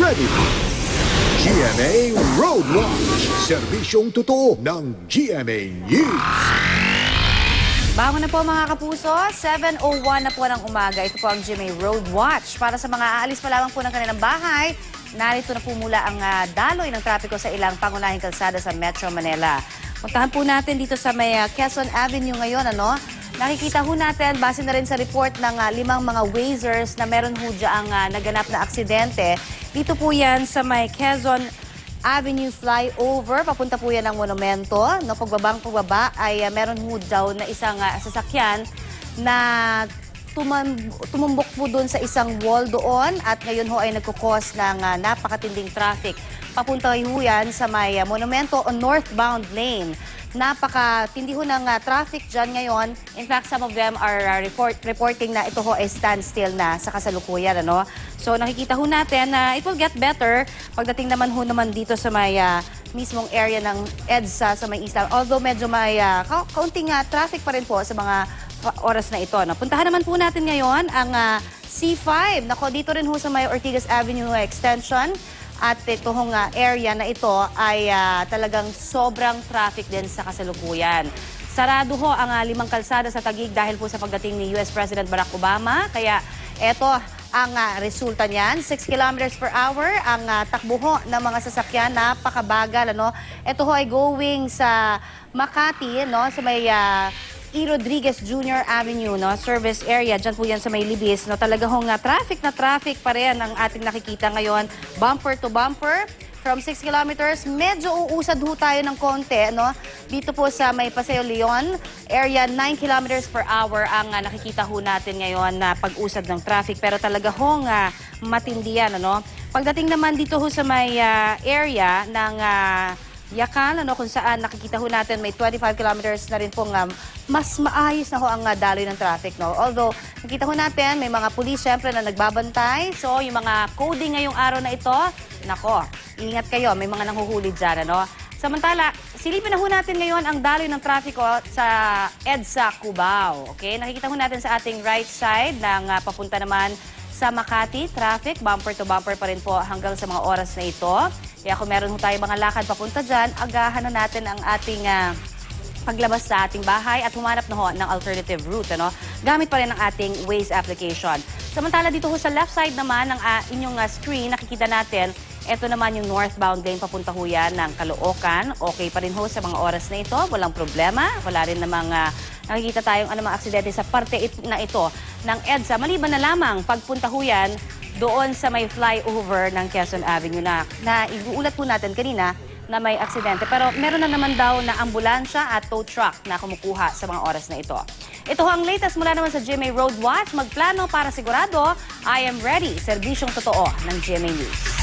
ready. GMA Road Watch, serbisyong totoo ng GMA News. Bangon na po mga kapuso, 7:01 na po ng umaga. Ito po ang GMA Road Watch. Para sa mga aalis pa lamang po ng kanilang bahay, narito na po mula ang daloy ng trapiko sa ilang pangunahing kalsada sa Metro Manila. Puntahan po natin dito sa may Quezon Avenue ngayon, ano? Nakikita ho natin, base na rin sa report ng 5 mga Wazers na meron ho dyan ang naganap na aksidente. Dito po yan sa may Quezon Avenue flyover, papunta po yan ng monumento. No, pagbaba ay meron ho daw na isang sasakyan na tumumbok po doon sa isang wall doon at ngayon ho ay nagkukos ng napakatinding traffic. Papunta ho yan sa may monumento o northbound lane. Napakatindi ho ng traffic dyan ngayon. In fact, some of them are reporting na ito ho ay standstill na sa kasalukuyan. Ano? So nakikita ho natin na it will get better pagdating naman ho naman dito sa may mismong area ng EDSA sa may Eastern. Although medyo may kaunting traffic pa rin po sa mga oras na ito. No? Puntahan naman po natin ngayon ang C5. Nako, dito rin ho sa may Ortigas Avenue Extension. At itong area na ito ay talagang sobrang traffic din sa kasalukuyan. Sarado ho ang 5 kalsada sa Taguig dahil po sa pagdating ni US President Barack Obama. Kaya ito ang resulta niyan. 6 kilometers per hour ang takbo ho ng mga sasakyan. Napakabagal. Ano? Ito ho ay going sa Makati, no? Sa may E. Rodriguez Jr. Avenue, no? Service area. Diyan po yan sa may Libis. No? Talaga hong traffic pa rin ang ating nakikita ngayon. Bumper to bumper. From 6 kilometers, medyo uusad ho tayo ng konti. No? Dito po sa may Paseo Leon, area 9 kilometers per hour ang nakikita ho natin ngayon na pag-usad ng traffic. Pero talaga hong matindi yan. Ano? Pagdating naman dito ho sa may area ng Yakal, ano, kung saan nakikita ho natin may 25 kilometers na rin pong mas maayos na ho ang daloy ng traffic. No? Although, nakita ho natin may mga pulis syempre na nagbabantay. So, yung mga coding ngayong araw na ito, nako, ingat kayo, may mga nanghuhuli dyan. Ano? Samantala, silipin na ho natin ngayon ang daloy ng trafiko sa EDSA Cubao. Okay? Nakikita ho natin sa ating right side ng papunta naman sa Makati, traffic, bumper to bumper pa rin po hanggang sa mga oras na ito. Kaya kung meron tayo mga lakad papunta dyan, agahan na natin ang ating paglabas sa ating bahay at humanap na ho ng alternative route. Ano? Gamit pa rin ang ating Waze application. Samantala dito ho sa left side naman ng inyong screen, nakikita natin, ito naman yung northbound lane, papunta ho yan ng Caloocan. Okay pa rin ho sa mga oras na ito, walang problema. Wala rin namang nakikita tayong anumang aksidente sa parte na ito ng EDSA. Maliban na lamang pagpunta ho yan doon sa may flyover ng Quezon Avenue na iuulat po natin kanina na may aksidente. Pero meron na naman daw na ambulansya at tow truck na kumukuha sa mga oras na ito. Ito ho ang latest mula naman sa GMA Road Watch. Magplano para sigurado, I am ready. Serbisyong totoo ng GMA News.